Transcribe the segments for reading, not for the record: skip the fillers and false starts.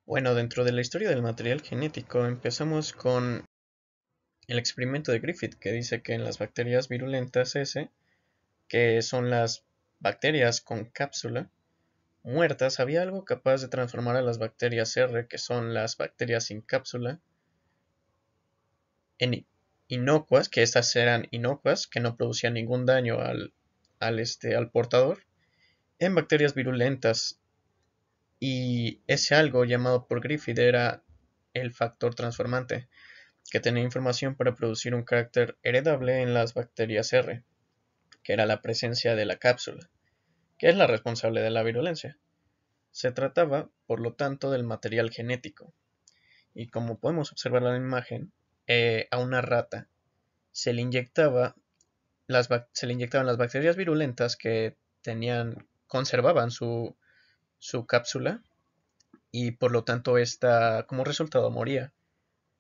Bueno, dentro de la historia del material genético empezamos con el experimento de Griffith, que dice que en las bacterias virulentas S, que son las bacterias con cápsula muertas, había algo capaz de transformar a las bacterias R, que son las bacterias sin cápsula, en inocuas, que estas eran inocuas, que no producían ningún daño al portador, en bacterias virulentas. Y ese algo llamado por Griffith era el factor transformante, que tenía información para producir un carácter heredable en las bacterias R, que era la presencia de la cápsula, que es la responsable de la virulencia. Se trataba, por lo tanto, del material genético, y como podemos observar en la imagen, a una rata se le inyectaba se le inyectaban las bacterias virulentas que conservaban su cápsula, y por lo tanto esta como resultado moría.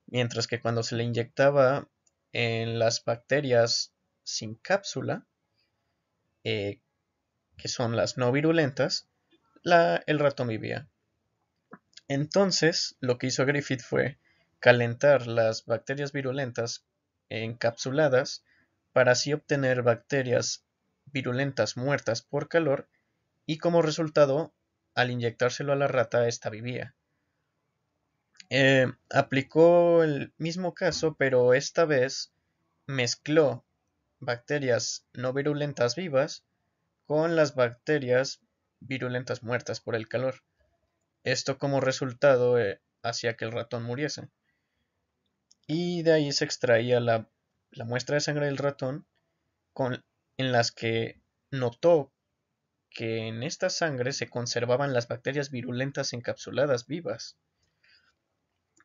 Mientras que cuando se le inyectaba en las bacterias sin cápsula, eh, que son las no virulentas, el ratón vivía. Entonces, lo que hizo Griffith fue calentar las bacterias virulentas encapsuladas para así obtener bacterias virulentas muertas por calor, y como resultado, al inyectárselo a la rata, esta vivía. Aplicó el mismo caso, pero esta vez mezcló bacterias no virulentas vivas con las bacterias virulentas muertas por el calor. Esto como resultado hacía que el ratón muriese. Y de ahí se extraía la muestra de sangre del ratón con, en las que notó que en esta sangre se conservaban las bacterias virulentas encapsuladas vivas.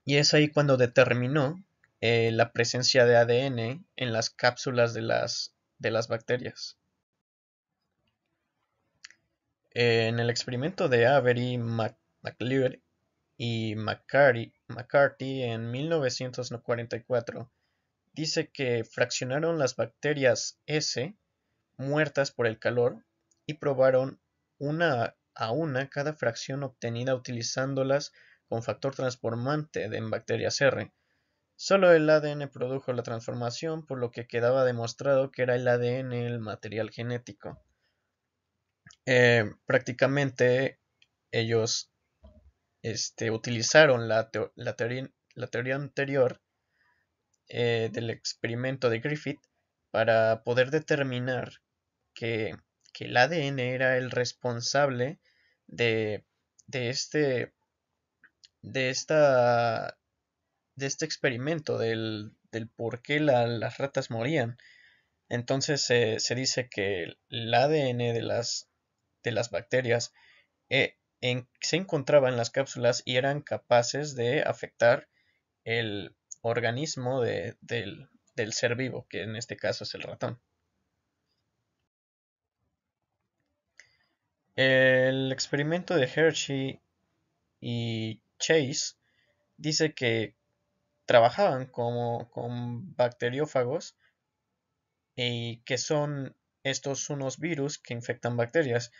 Y es ahí cuando determinó la presencia de ADN en las cápsulas de las bacterias. En el experimento de Avery, McClure y McCarthy en 1944, dice que fraccionaron las bacterias S muertas por el calor y probaron una a una cada fracción obtenida utilizándolas con factor transformante en bacterias R. Solo el ADN produjo la transformación, por lo que quedaba demostrado que era el ADN el material genético. Prácticamente ellos utilizaron la teoría anterior del experimento de Griffith para poder determinar que, que el ADN era el responsable de, de este, de esta, de este experimento, del por qué las ratas morían. Entonces se dice que el ADN de las bacterias se encontraba en las cápsulas y eran capaces de afectar el organismo del ser vivo, que en este caso es el ratón. El experimento de Hershey y Chase dice que trabajaban con bacteriófagos, y que son estos unos virus que infectan bacterias.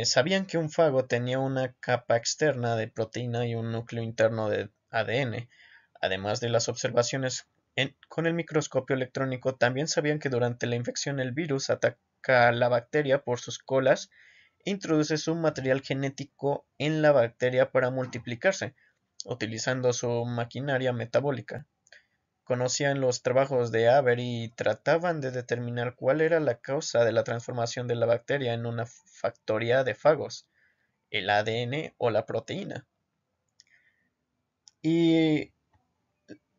Sabían que un fago tenía una capa externa de proteína y un núcleo interno de ADN. Además de las observaciones con el microscopio electrónico, también sabían que durante la infección el virus ataca a la bacteria por sus colas e introduce su material genético en la bacteria para multiplicarse, utilizando su maquinaria metabólica. Conocían los trabajos de Avery y trataban de determinar cuál era la causa de la transformación de la bacteria en una factoría de fagos, el ADN o la proteína. Y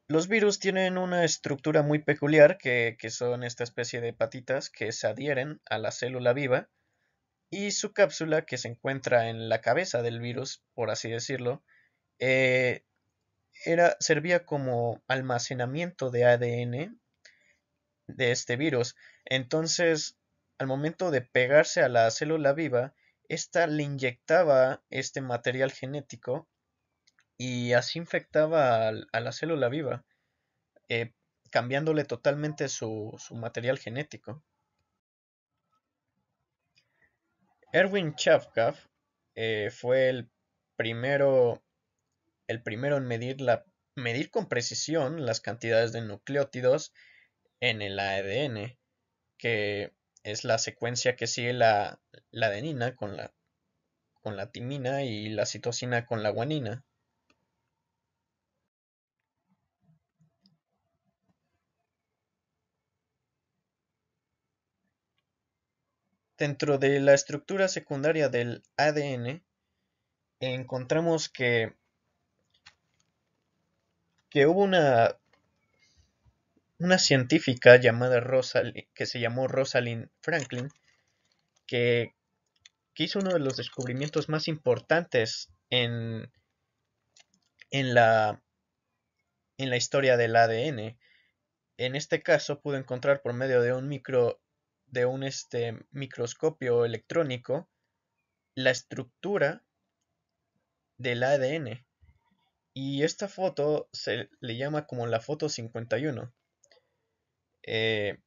los virus tienen una estructura muy peculiar, que son esta especie de patitas que se adhieren a la célula viva, y su cápsula, que se encuentra en la cabeza del virus, por así decirlo, eh, servía como almacenamiento de ADN de este virus. Entonces, al momento de pegarse a la célula viva, ésta le inyectaba este material genético y así infectaba a la célula viva, eh, cambiándole totalmente su material genético. Erwin Chafkaf fue el el primero en medir con precisión las cantidades de nucleótidos en el ADN, que es la secuencia que sigue la adenina con la timina y la citosina con la guanina. Dentro de la estructura secundaria del ADN encontramos que hubo una científica llamada que se llamó Rosalind Franklin, que, que hizo uno de los descubrimientos más importantes en la, en la historia del ADN. En este caso pudo encontrar por medio de un microscopio electrónico la estructura del ADN. Y esta foto se le llama como la foto 51. Eh,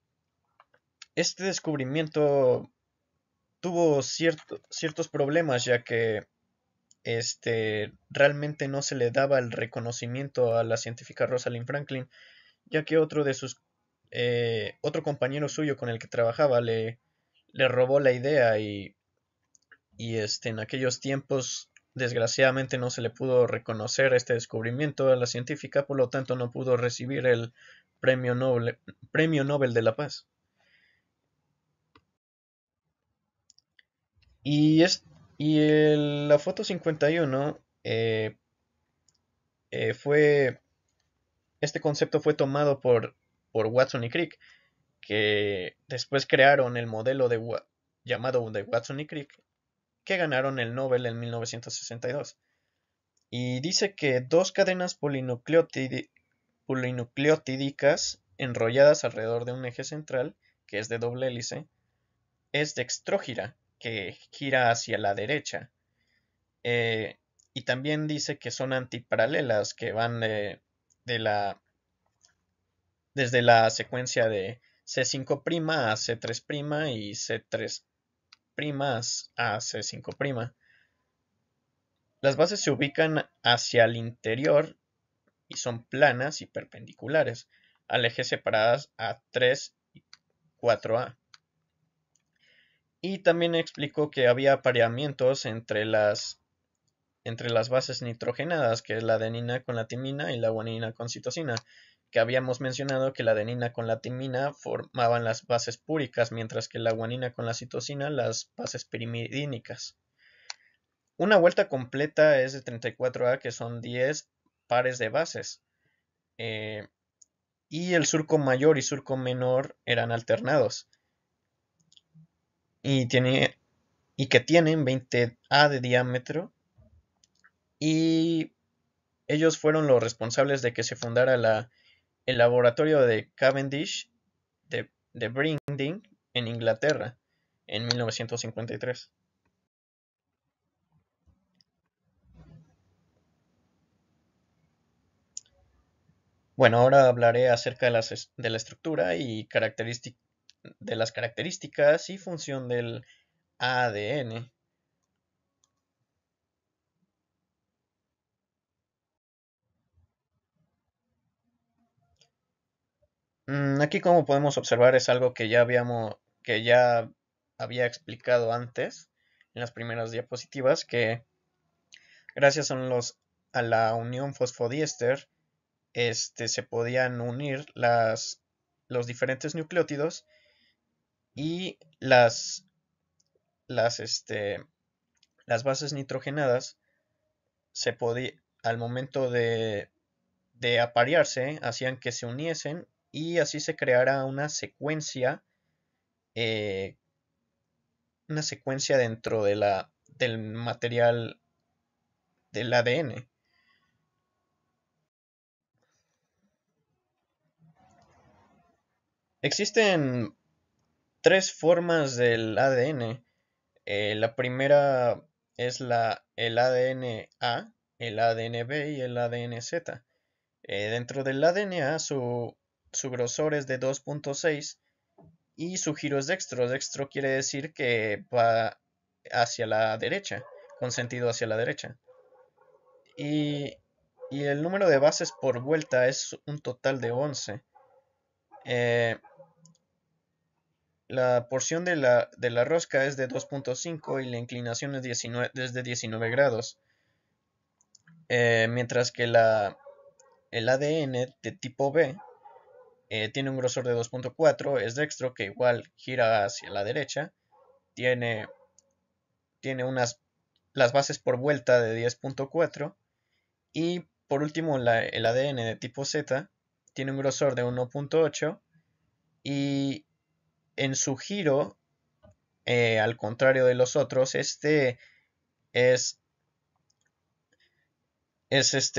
este descubrimiento tuvo ciertos problemas, ya que realmente no se le daba el reconocimiento a la científica Rosalind Franklin, ya que otro compañero suyo con el que trabajaba le robó la idea y en aquellos tiempos desgraciadamente no se le pudo reconocer este descubrimiento a la científica, por lo tanto no pudo recibir el premio Nobel de la Paz. Y, es, la foto 51 fue, este concepto fue tomado por Watson y Crick, que después crearon el modelo llamado de Watson y Crick, que ganaron el Nobel en 1962. Y dice que dos cadenas polinucleotídicas enrolladas alrededor de un eje central, que es de doble hélice, es dextrógira, que gira hacia la derecha. Eh, y también dice que son antiparalelas, que van de la, desde la secuencia de C5' a C3' y C3' a C5'. Las bases se ubican hacia el interior y son planas y perpendiculares al eje separadas a 3 y 4A. Y también explicó que había apareamientos entre las bases nitrogenadas, que es la adenina con la timina y la guanina con citosina, que habíamos mencionado que la adenina con la timina formaban las bases púricas, mientras que la guanina con la citosina las bases pirimidínicas. Una vuelta completa es de 34A, que son 10 pares de bases. Eh, y el surco mayor y surco menor eran alternados. Y, y que tienen 20A de diámetro. Y ellos fueron los responsables de que se fundara el laboratorio de Cavendish de Bringing en Inglaterra en 1953. Bueno, ahora hablaré acerca de la estructura y de las características y función del ADN. Aquí como podemos observar es algo que ya había explicado antes en las primeras diapositivas, que gracias a la unión fosfodiéster, se podían unir los diferentes nucleótidos y las, este, las bases nitrogenadas al momento de aparearse, hacían que se uniesen y así se creara eh, una secuencia dentro del material del ADN. Existen tres formas del ADN. La primera es el ADN A, el ADN B y el ADN Z. Dentro del ADN A su grosor es de 2,6 y su giro es dextro. Dextro quiere decir que va hacia la derecha, con sentido hacia la derecha. y, y el número de bases por vuelta es un total de 11. Eh, la porción de la rosca es de 2,5 y la inclinación es de 19 grados, mientras que el ADN de tipo B tiene un grosor de 2,4, es dextro, que igual gira hacia la derecha, tiene, tiene las bases por vuelta de 10,4 y por último el ADN de tipo Z tiene un grosor de 1,8 y en su giro, al contrario de los otros, este es, es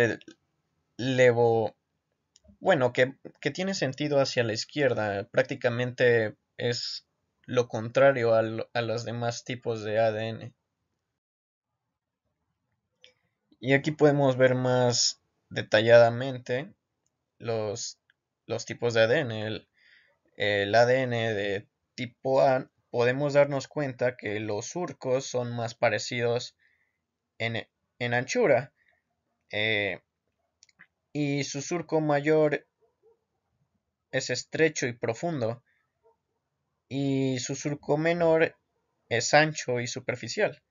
levo, bueno, que tiene sentido hacia la izquierda, prácticamente es lo contrario a los demás tipos de ADN. Y aquí podemos ver más detalladamente los, los tipos de ADN. El ADN de tipo A, podemos darnos cuenta que los surcos son más parecidos en anchura, eh, y su surco mayor es estrecho y profundo, y su surco menor es ancho y superficial.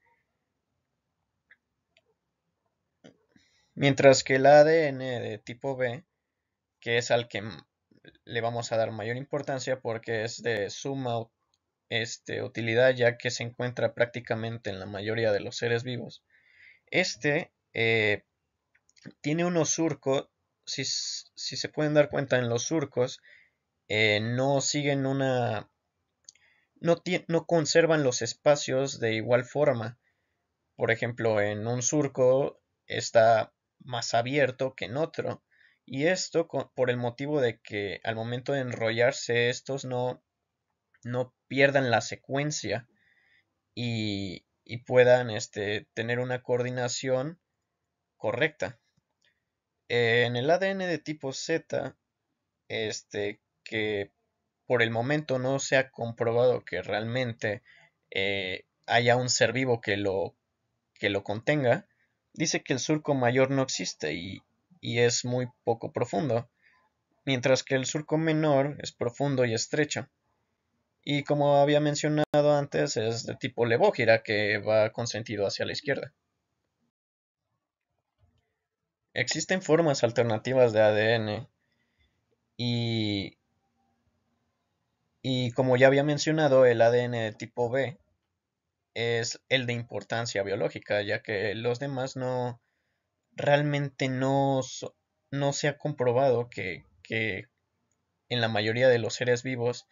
Mientras que el ADN de tipo B, que es al que le vamos a dar mayor importancia porque es de suma utilidad ya que se encuentra prácticamente en la mayoría de los seres vivos. Este tiene unos surcos, si se pueden dar cuenta en los surcos, no siguen no conservan los espacios de igual forma. Por ejemplo, en un surco está más abierto que en otro. Y esto por el motivo de que al momento de enrollarse estos no pierdan la secuencia y puedan tener una coordinación correcta. En el ADN de tipo Z, que por el momento no se ha comprobado que realmente haya un ser vivo que lo contenga, dice que el surco mayor no existe y es muy poco profundo, mientras que el surco menor es profundo y estrecho. Y como había mencionado antes, es de tipo levógira que va con sentido hacia la izquierda. Existen formas alternativas de ADN y, y como ya había mencionado, el ADN de tipo B es el de importancia biológica, ya que los demás realmente no se ha comprobado que en la mayoría de los seres vivos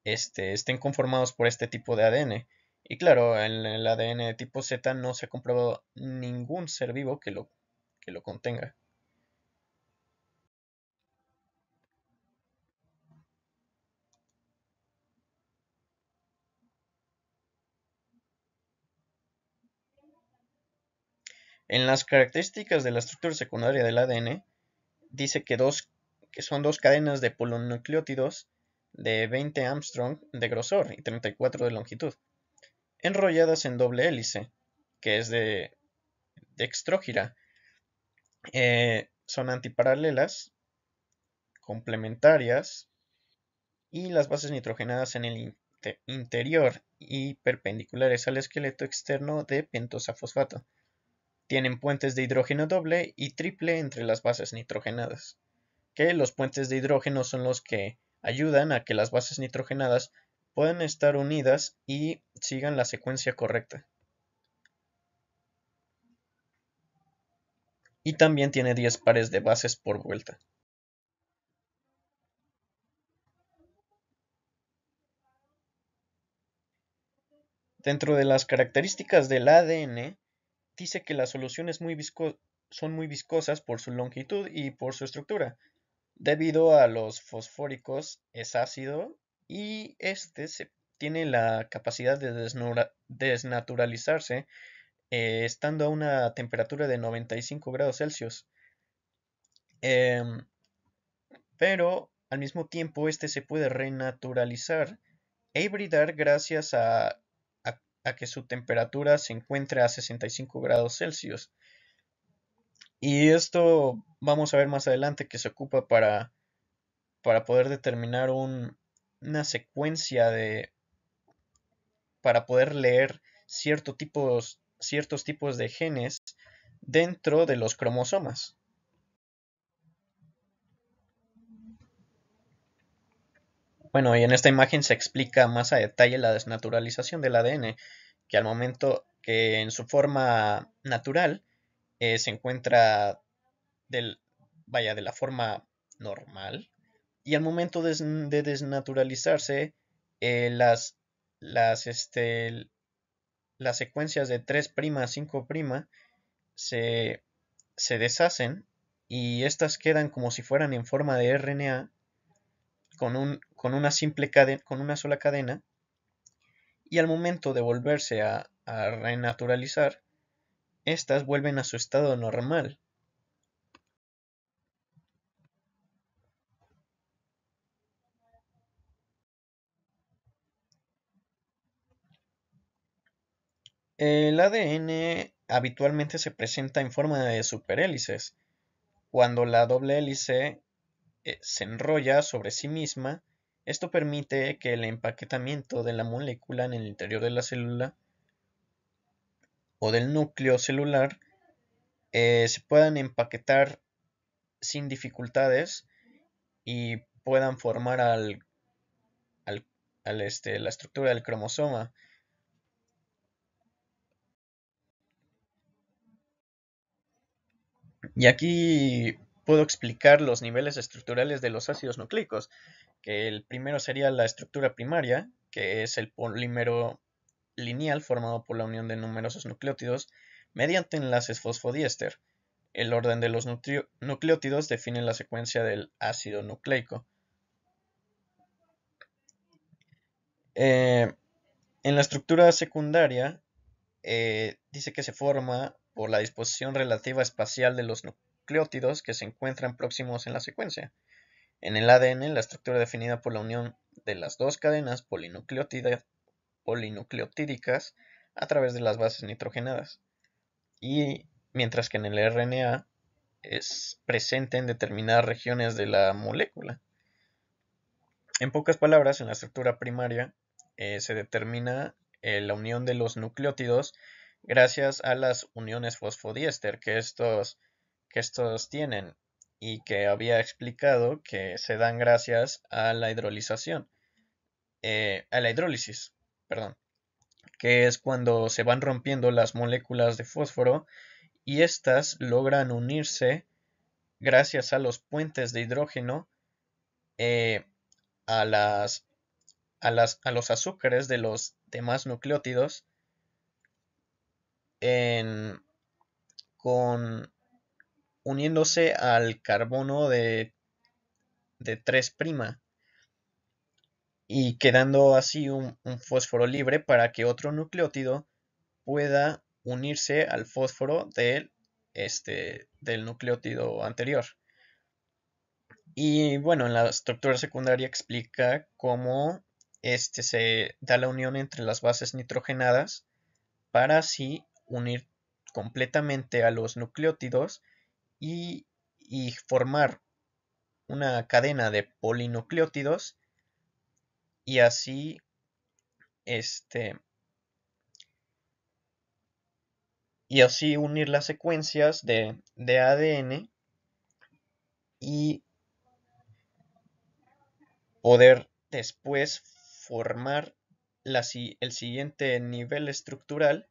estén conformados por este tipo de ADN. Y claro, en el ADN de tipo Z no se ha comprobado ningún ser vivo que lo contenga. En las características de la estructura secundaria del ADN, dice que son dos cadenas de polinucleótidos de 20 Armstrong de grosor y 34 de longitud, enrolladas en doble hélice, que es de dextrógira. Son antiparalelas, complementarias, y las bases nitrogenadas en el interior y perpendiculares al esqueleto externo de pentosa fosfato. Tienen puentes de hidrógeno doble y triple entre las bases nitrogenadas, que los puentes de hidrógeno son los que ayudan a que las bases nitrogenadas puedan estar unidas y sigan la secuencia correcta. Y también tiene 10 pares de bases por vuelta. Dentro de las características del ADN, dice que las soluciones son muy viscosas por su longitud y por su estructura. Debido a los fosfóricos es ácido y tiene la capacidad de desnaturalizarse estando a una temperatura de 95 grados Celsius. Em, pero al mismo tiempo se puede renaturalizar e hibridar gracias a que su temperatura se encuentre a 65 grados Celsius. Y esto vamos a ver más adelante que se ocupa para poder determinar una secuencia para poder leer ciertos tipos de genes dentro de los cromosomas. Bueno, y en esta imagen se explica más a detalle la desnaturalización del ADN, que al momento que en su forma natural se encuentra del, vaya, de la forma normal, y al momento de desnaturalizarse, eh, las, las, este, las secuencias de 3' a 5' se, se deshacen y estas quedan como si fueran en forma de RNA con una sola cadena, y al momento de volverse a renaturalizar, estas vuelven a su estado normal. El ADN habitualmente se presenta en forma de superhélices. Cuando la doble hélice se enrolla sobre sí misma, esto permite que el empaquetamiento de la molécula en el interior de la célula o del núcleo celular se puedan empaquetar sin dificultades y puedan formar al- la estructura del cromosoma. Y aquí puedo explicar los niveles estructurales de los ácidos nucleicos, que el primero sería la estructura primaria, que es el polímero lineal formado por la unión de numerosos nucleótidos mediante enlaces fosfodiéster. El orden de los nucleótidos define la secuencia del ácido nucleico. Eh, en la estructura secundaria, dice que se forma por la disposición relativa espacial de los nucleótidos que se encuentran próximos en la secuencia. En el ADN, la estructura definida por la unión de las dos cadenas polinucleotídicas a través de las bases nitrogenadas. Y mientras que en el RNA es presente en determinadas regiones de la molécula. En pocas palabras, en la estructura primaria se determina la unión de los nucleótidos gracias a las uniones fosfodiéster que estos tienen y que había explicado que se dan gracias a la a la hidrólisis, perdón, que es cuando se van rompiendo las moléculas de fósforo y éstas logran unirse gracias a los puentes de hidrógeno eh, a a los azúcares de los demás nucleótidos en, con, uniéndose al carbono de 3' y quedando así un fósforo libre para que otro nucleótido pueda unirse al fósforo del nucleótido anterior. Y bueno, en la estructura secundaria explica cómo se da la unión entre las bases nitrogenadas para así unir completamente a los nucleótidos y formar una cadena de polinucleótidos y así este y así unir las secuencias de ADN y poder después formar el siguiente nivel estructural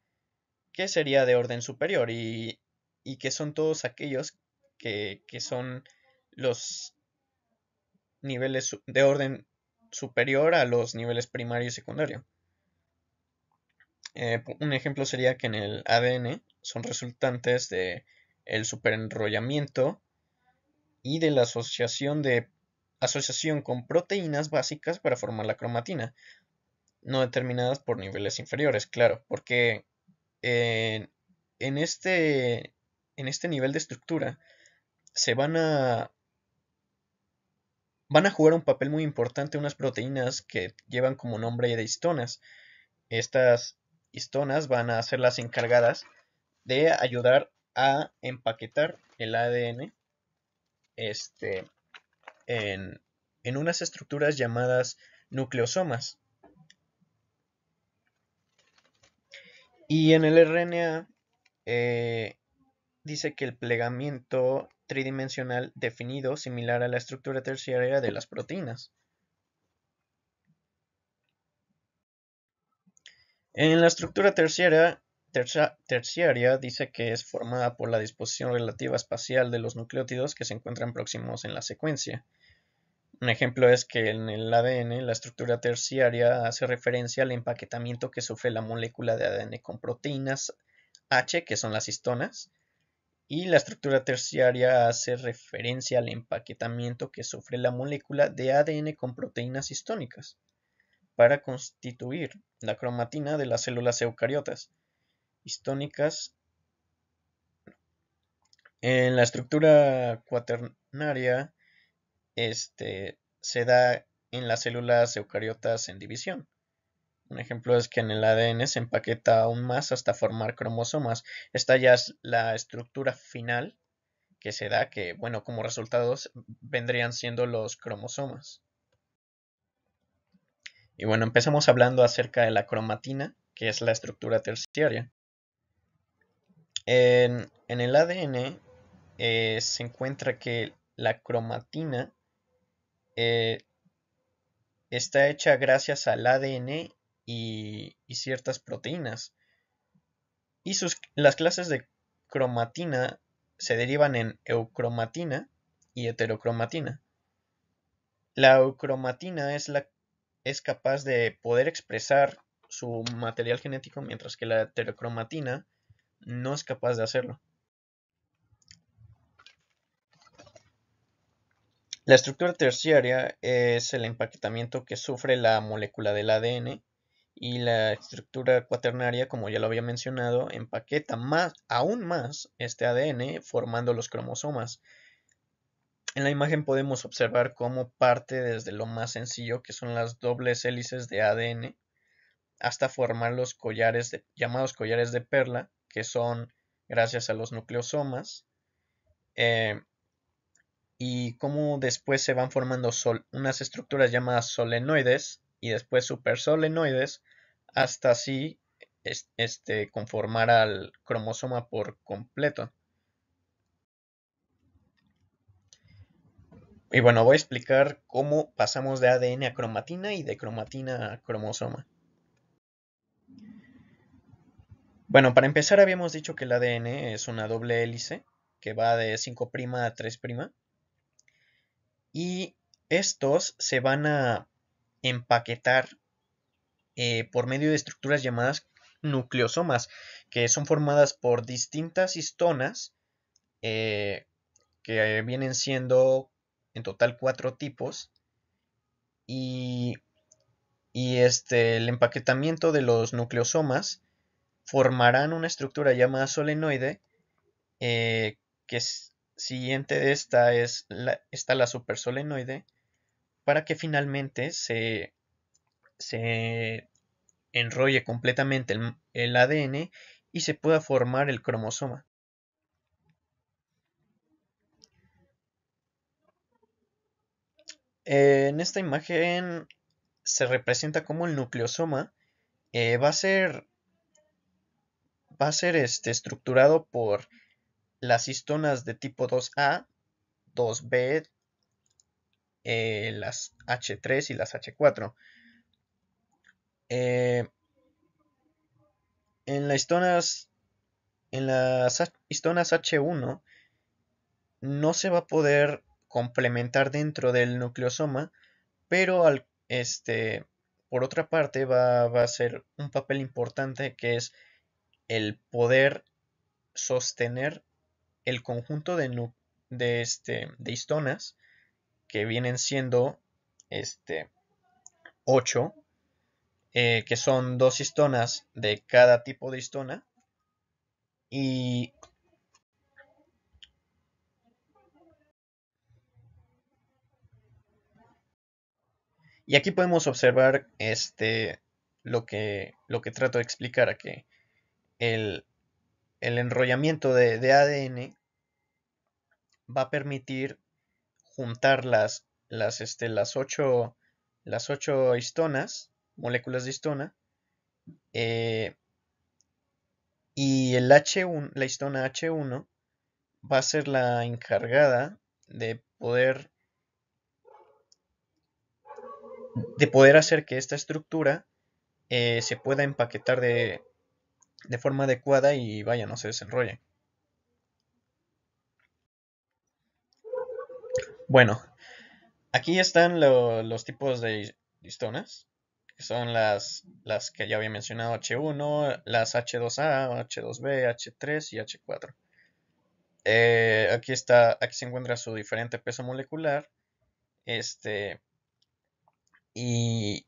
que sería de orden superior y que son todos aquellos que son los niveles de orden superior a los niveles primario y secundario. Un ejemplo sería que en el ADN son resultantes de el superenrollamiento y de la asociación con proteínas básicas para formar la cromatina, no determinadas por niveles inferiores, claro, porque en, en este, en este nivel de estructura se van a jugar un papel muy importante unas proteínas que llevan como nombre de histonas. Estas histonas van a ser las encargadas de ayudar a empaquetar el ADN en, en unas estructuras llamadas nucleosomas. Y en el RNA dice que el plegamiento tridimensional definido similar a la estructura terciaria de las proteínas. En la estructura terciaria dice que es formada por la disposición relativa espacial de los nucleótidos que se encuentran próximos en la secuencia. Un ejemplo es que en el ADN la estructura terciaria hace referencia al empaquetamiento que sufre la molécula de ADN con proteínas H, que son las histonas, y la estructura terciaria hace referencia al empaquetamiento que sufre la molécula de ADN con proteínas histónicas para constituir la cromatina de las células eucariotas. Histónicas. En la estructura cuaternaria se da en las células eucariotas en división. Un ejemplo es que en el ADN se empaqueta aún más hasta formar cromosomas. Esta ya es la estructura final que se da, que bueno, como resultados vendrían siendo los cromosomas. Y bueno, empezamos hablando acerca de la cromatina, que es la estructura terciaria. En el ADN se encuentra que la cromatina eh, está hecha gracias al ADN y ciertas proteínas. Y las clases de cromatina se derivan en eucromatina y heterocromatina. La eucromatina es capaz de poder expresar su material genético, mientras que la heterocromatina no es capaz de hacerlo. La estructura terciaria es el empaquetamiento que sufre la molécula del ADN, y la estructura cuaternaria, como ya lo había mencionado, empaqueta aún más este ADN formando los cromosomas. En la imagen podemos observar cómo parte desde lo más sencillo, que son las dobles hélices de ADN, hasta formar los collares llamados collares de perla, que son gracias a los nucleosomas, y cómo después se van formando unas estructuras llamadas solenoides y después supersolenoides, hasta así conformar al cromosoma por completo. Y bueno, voy a explicar cómo pasamos de ADN a cromatina y de cromatina a cromosoma. Bueno, para empezar habíamos dicho que el ADN es una doble hélice que va de 5' a 3', y estos se van a empaquetar por medio de estructuras llamadas nucleosomas, que son formadas por distintas histonas, eh, que vienen siendo en total 4 tipos, y, el empaquetamiento de los nucleosomas formarán una estructura llamada solenoide, que siguiente de esta está la supersolenoide, para que finalmente se enrolle completamente el ADN y se pueda formar el cromosoma. En esta imagen se representa cómo el nucleosoma va a ser estructurado por las histonas de tipo 2A, 2B, las H3 y las H4. Eh, en, en las histonas H1 no se va a poder complementar dentro del nucleosoma, pero por otra parte va a ser un papel importante, que es el poder sostener el conjunto de histonas, que vienen siendo 8, que son 2 histonas de cada tipo de histona, y aquí podemos observar lo que trato de explicar, a que el, el enrollamiento de ADN va a permitir juntar las ocho histonas, moléculas de histona, eh, y la histona H1 va a ser la encargada de poder hacer que esta estructura se pueda empaquetar de forma adecuada y vaya, no se desenrolle. Bueno, aquí están los tipos de histonas, que son las que ya había mencionado, H1, las H2A, H2B, H3 y H4. Aquí se encuentra su diferente peso molecular, este, y,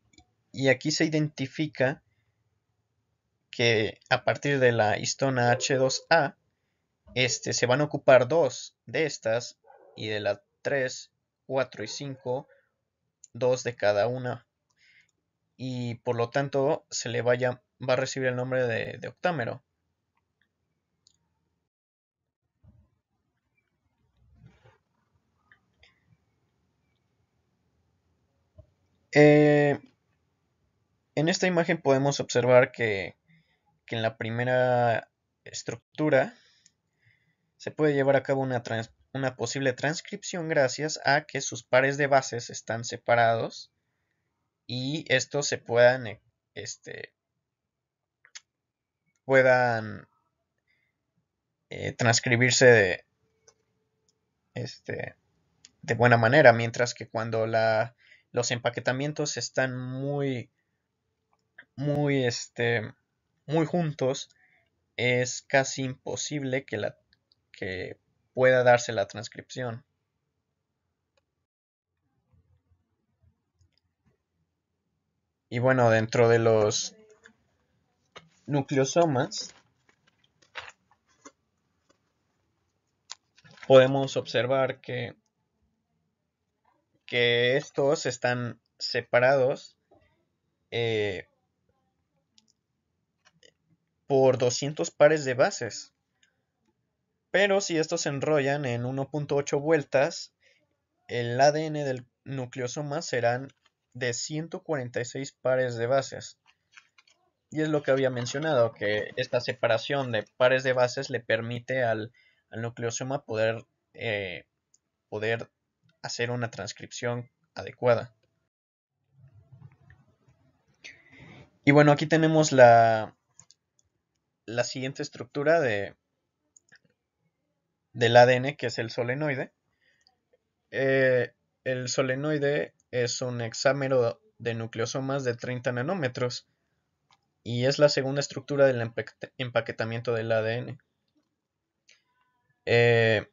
y aquí se identifica que a partir de la histona H2A, se van a ocupar dos de estas, y de las 3, 4 y 5, dos de cada una, y por lo tanto va a recibir el nombre de octámero. Eh, en esta imagen podemos observar que en la primera estructura se puede llevar a cabo una posible transcripción gracias a que sus pares de bases están separados y estos este, puedan transcribirse este, de buena manera, mientras que cuando los empaquetamientos están muy, muy juntos, es casi imposible que pueda darse la transcripción. Y bueno, dentro de los nucleosomas podemos observar que estos están separados eh, por 200 pares de bases. Pero si estos se enrollan en 1.8 vueltas, el ADN del nucleosoma serán de 146 pares de bases. Y es lo que había mencionado, que esta separación de pares de bases le permite al nucleosoma eh, poder hacer una transcripción adecuada. Y bueno, aquí tenemos la siguiente estructura del ADN, que es el solenoide. Eh, el solenoide es un hexámero de nucleosomas de 30 nanómetros y es la segunda estructura del empaquetamiento del ADN. Eh,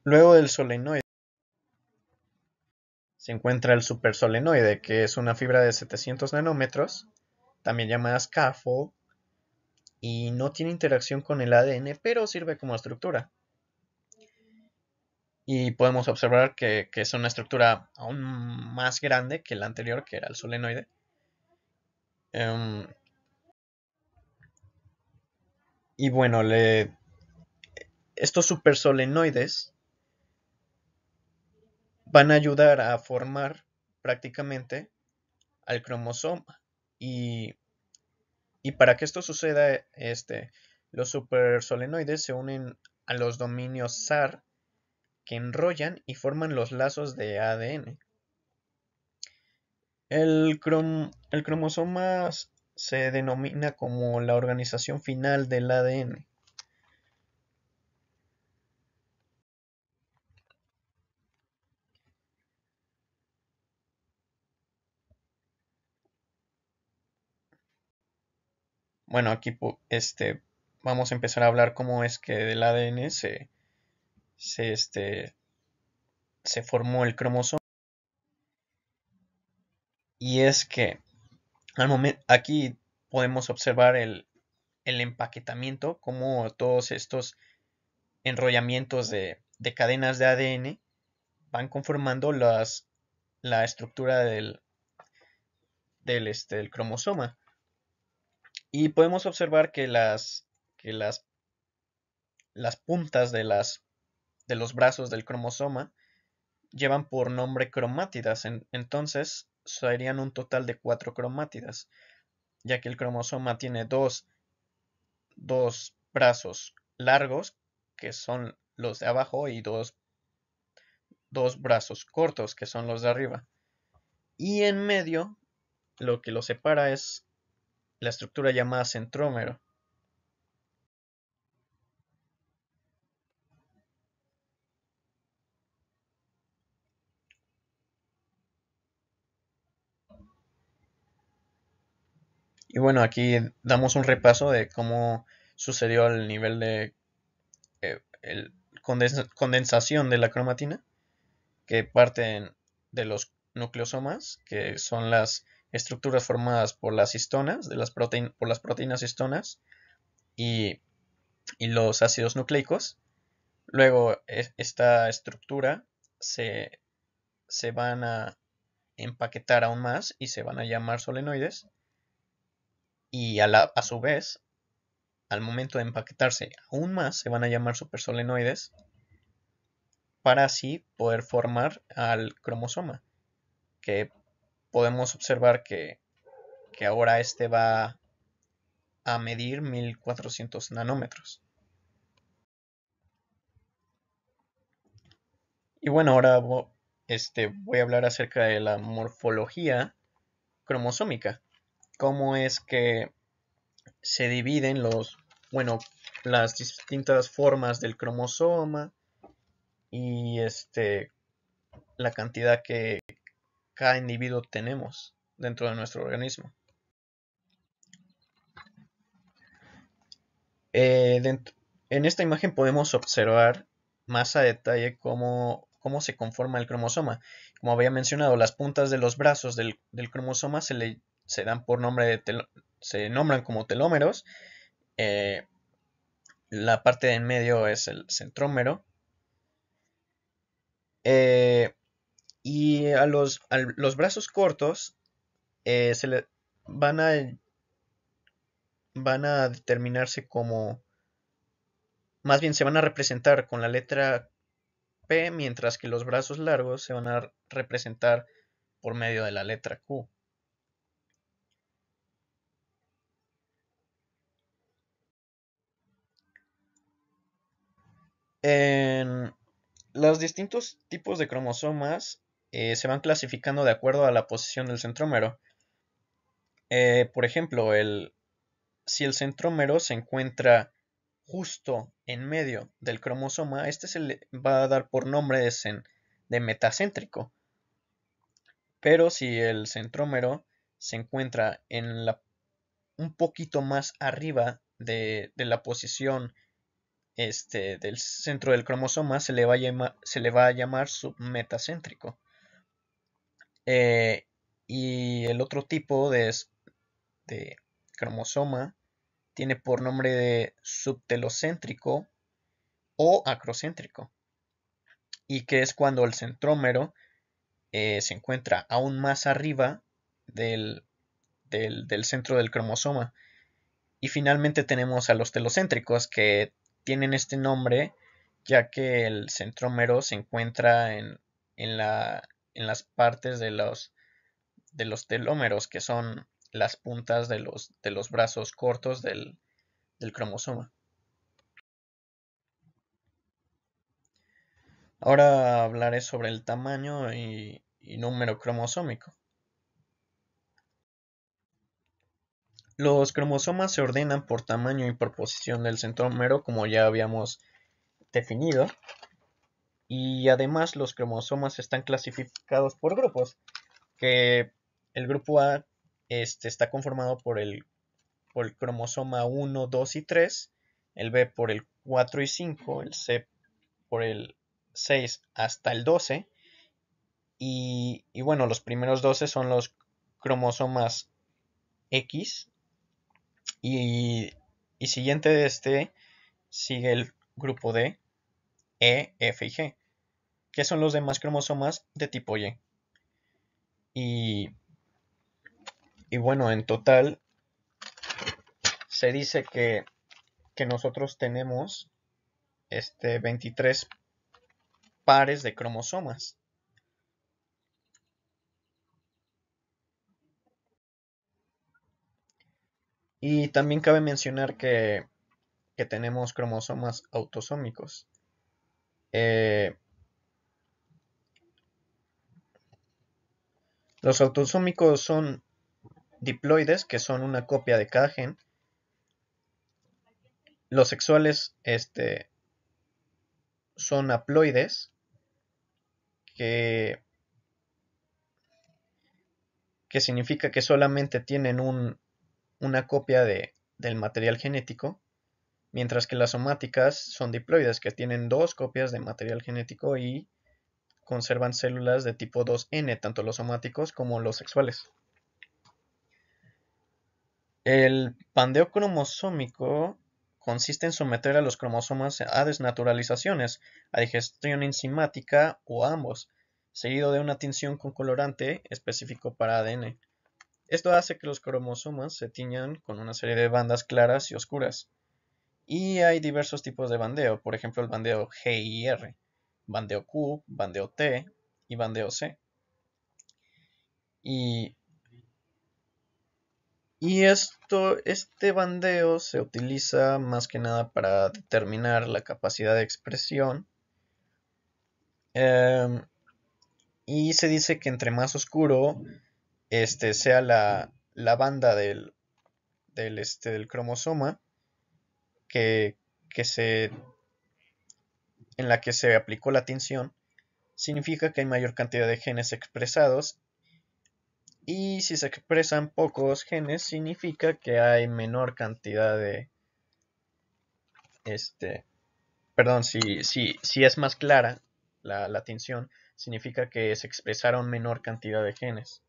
Luego del solenoide se encuentra el supersolenoide, que es una fibra de 700 nanómetros, también llamada scaffold, y no tiene interacción con el ADN, pero sirve como estructura. Y podemos observar que es una estructura aún más grande que la anterior, que era el solenoide. Um, y bueno, estos supersolenoides van a ayudar a formar prácticamente al cromosoma. Y, y para que esto suceda, los supersolenoides se unen a los dominios SAR que enrollan y forman los lazos de ADN. El cromosoma se denomina como la organización final del ADN. Bueno, aquí vamos a empezar a hablar cómo es que del ADN se, este, se formó el cromosoma. Y es que al momento, aquí podemos observar el empaquetamiento, cómo todos estos enrollamientos de cadenas de ADN van conformando la estructura del cromosoma. Y podemos observar que las puntas de los brazos del cromosoma llevan por nombre cromátidas. Entonces serían un total de 4 cromátidas, ya que el cromosoma tiene dos brazos largos, que son los de abajo, y dos brazos cortos, que son los de arriba. Y en medio, lo que los separa es la estructura llamada centrómero. Y bueno, aquí damos un repaso de cómo sucedió el nivel de condensación de la cromatina, que parten de los nucleosomas, que son las estructuras formadas por las histonas, por las proteínas histonas y, y los ácidos nucleicos. Luego esta estructura se, se van a empaquetar aún más y se van a llamar solenoides, y a su vez, al momento de empaquetarse aún más, se van a llamar supersolenoides, para así poder formar al cromosoma, que podemos observar que ahora este va a medir 1400 nanómetros. Y bueno, ahora voy a hablar acerca de la morfología cromosómica. Cómo es que se dividen bueno, las distintas formas del cromosoma, y la cantidad que cada individuo tenemos dentro de nuestro organismo. Eh, dent- en esta imagen podemos observar más a detalle cómo se conforma el cromosoma. Como había mencionado, las puntas de los brazos del cromosoma se dan por nombre se nombran como telómeros. Eh, la parte de en medio es el centrómero. Eh, y a los brazos cortos se le van a, van a determinarse como, más bien se van a representar con la letra P, mientras que los brazos largos se van a representar por medio de la letra Q. En los distintos tipos de cromosomas se van clasificando de acuerdo a la posición del centrómero. Por ejemplo, si el centrómero se encuentra justo en medio del cromosoma, este se le va a dar por nombre de metacéntrico. Pero si el centrómero se encuentra un poquito más arriba de la posición del centro del cromosoma, se le va a llamar submetacéntrico. Y el otro tipo de cromosoma tiene por nombre de subtelocéntrico o acrocéntrico, y que es cuando el centrómero se encuentra aún más arriba del, del centro del cromosoma. Y finalmente tenemos a los telocéntricos, que tienen este nombre ya que el centrómero se encuentra en las partes de los telómeros, que son las puntas de los brazos cortos del cromosoma. Ahora hablaré sobre el tamaño y número cromosómico. Los cromosomas se ordenan por tamaño y por posición del centrómero, como ya habíamos definido, y además los cromosomas están clasificados por grupos, que el grupo A está conformado por el cromosoma 1, 2 y 3, el B por el 4 y 5, el C por el 6 hasta el 12, y bueno, los primeros 12 son los cromosomas X, y, y siguiente de sigue el grupo D, E, F y G, que son los demás cromosomas de tipo Y. Y, y bueno, en total se dice que nosotros tenemos 23 pares de cromosomas. Y también cabe mencionar que tenemos cromosomas autosómicos. Eh, los autosómicos son diploides, que son una copia de cada gen. Los sexuales son haploides, que, que significa que solamente tienen una copia del material genético, mientras que las somáticas son diploides, que tienen dos copias de material genético y conservan células de tipo 2N, tanto los somáticos como los sexuales. El pandeo cromosómico consiste en someter a los cromosomas a desnaturalizaciones, a digestión enzimática o a ambos, seguido de una tinción con colorante específico para ADN. Esto hace que los cromosomas se tiñan con una serie de bandas claras y oscuras. Y hay diversos tipos de bandeo, por ejemplo el bandeo G y R, bandeo Q, bandeo T y bandeo C. Y este bandeo se utiliza más que nada para determinar la capacidad de expresión. em, y se dice que entre más oscuro sea la banda del cromosoma que, que se, en la que se aplicó la tinción, significa que hay mayor cantidad de genes expresados. Y si se expresan pocos genes, significa que hay menor cantidad de, este, perdón, si es más clara la tinción, significa que se expresaron menor cantidad de genes.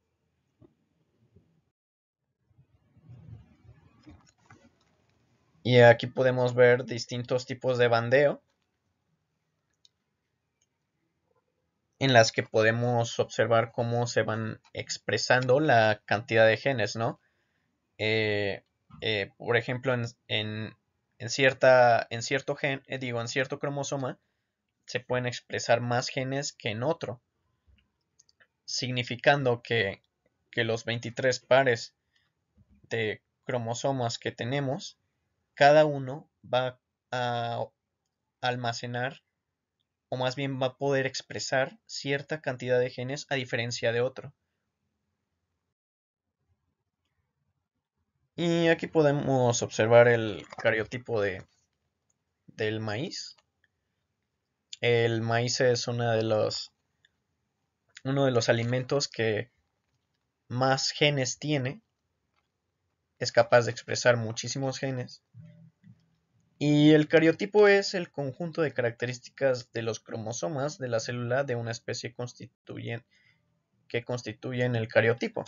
Y aquí podemos ver distintos tipos de bandeo en las que podemos observar cómo se van expresando la cantidad de genes, ¿no? Eh, por ejemplo, en cierto gen, en cierto cromosoma, se pueden expresar más genes que en otro, significando que los 23 pares de cromosomas que tenemos, cada uno va a almacenar o más bien va a poder expresar cierta cantidad de genes a diferencia de otro. Y aquí podemos observar el cariotipo del maíz. El maíz es uno de los alimentos que más genes tiene, es capaz de expresar muchísimos genes. Y el cariotipo es el conjunto de características de los cromosomas de la célula de una especie que constituyen el cariotipo.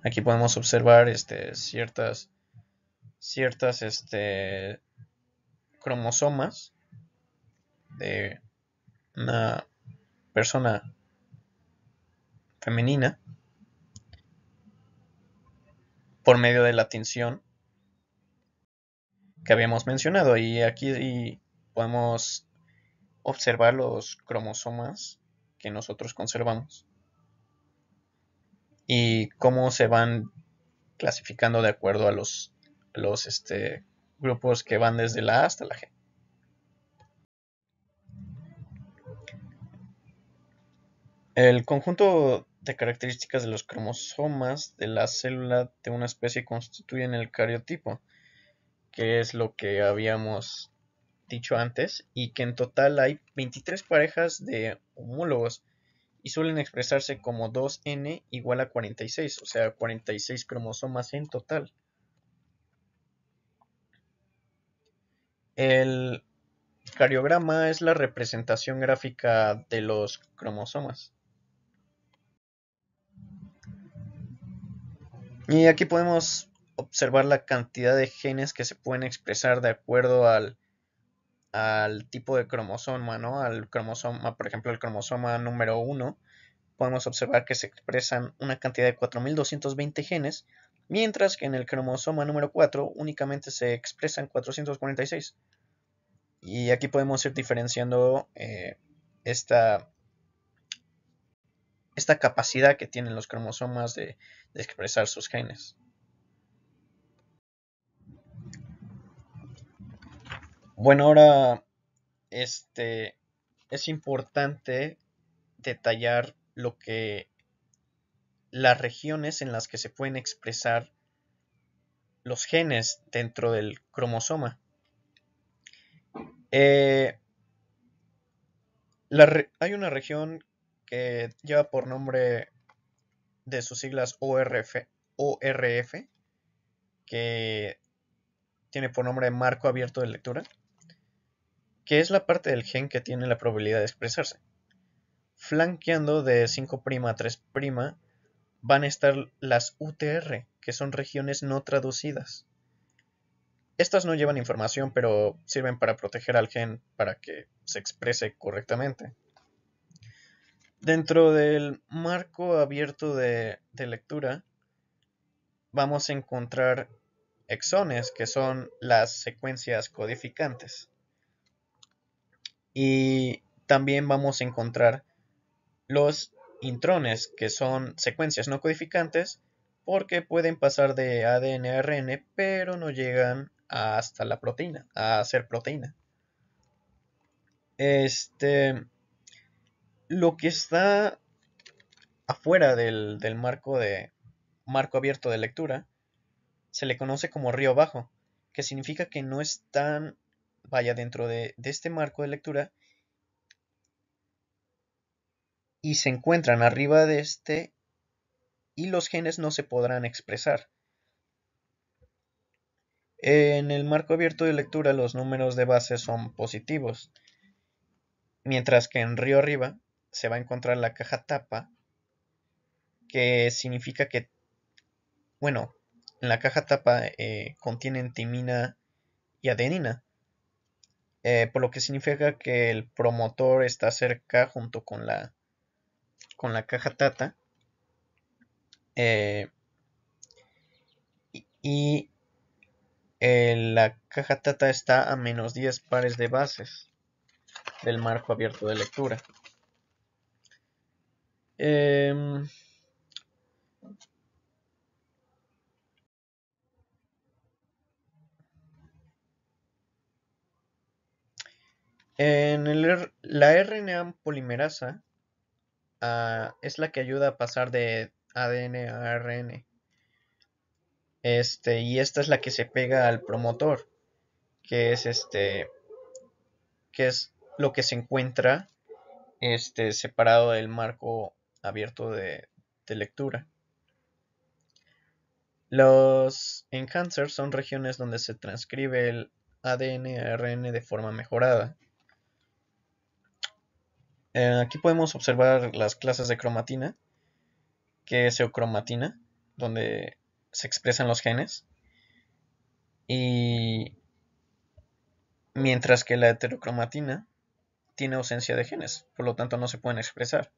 Aquí podemos observar ciertas cromosomas de una persona femenina por medio de la tinción que habíamos mencionado. Y aquí podemos observar los cromosomas que nosotros conservamos y cómo se van clasificando de acuerdo a los grupos que van desde la A hasta la G. El conjunto de características de los cromosomas de la célula de una especie constituyen el cariotipo, que es lo que habíamos dicho antes, y que en total hay 23 parejas de homólogos y suelen expresarse como 2n igual a 46, o sea, 46 cromosomas en total. El cariograma es la representación gráfica de los cromosomas. Y aquí podemos observar la cantidad de genes que se pueden expresar de acuerdo al tipo de cromosoma, ¿no? Al cromosoma, por ejemplo, el cromosoma número 1 podemos observar que se expresan una cantidad de 4220 genes, mientras que en el cromosoma número 4 únicamente se expresan 446. Y aquí podemos ir diferenciando esta, esta capacidad que tienen los cromosomas de expresar sus genes. Bueno, ahora es importante detallar las regiones en las que se pueden expresar los genes dentro del cromosoma. Hay una región que lleva por nombre de sus siglas ORF, que tiene por nombre marco abierto de lectura, que es la parte del gen que tiene la probabilidad de expresarse. Flanqueando de 5' a 3' van a estar las UTR, que son regiones no traducidas. Estas no llevan información, pero sirven para proteger al gen para que se exprese correctamente. Dentro del marco abierto de lectura, vamos a encontrar exones, que son las secuencias codificantes. Y también vamos a encontrar los intrones, que son secuencias no codificantes, porque pueden pasar de ADN a ARN, pero no llegan hasta la proteína, a ser proteína. Lo que está afuera del marco abierto de lectura se le conoce como río bajo, que significa que no están, vaya, dentro de este marco de lectura y se encuentran arriba de este y los genes no se podrán expresar. En el marco abierto de lectura los números de base son positivos, mientras que en río arriba se va a encontrar la caja tapa, que significa que, bueno, en la caja tapa contienen timina y adenina, por lo que significa que el promotor está cerca junto con la caja tata, eh, y la caja tata está a menos 10 pares de bases del marco abierto de lectura. Em, la RNA polimerasa es la que ayuda a pasar de ADN a ARN. Y esta es la que se pega al promotor, que es que es lo que se encuentra separado del marco abierto de lectura. Los enhancers son regiones donde se transcribe el ADN a ARN de forma mejorada. Aquí podemos observar las clases de cromatina, que es eocromatina, donde se expresan los genes, y mientras que la heterocromatina tiene ausencia de genes, por lo tanto no se pueden expresar.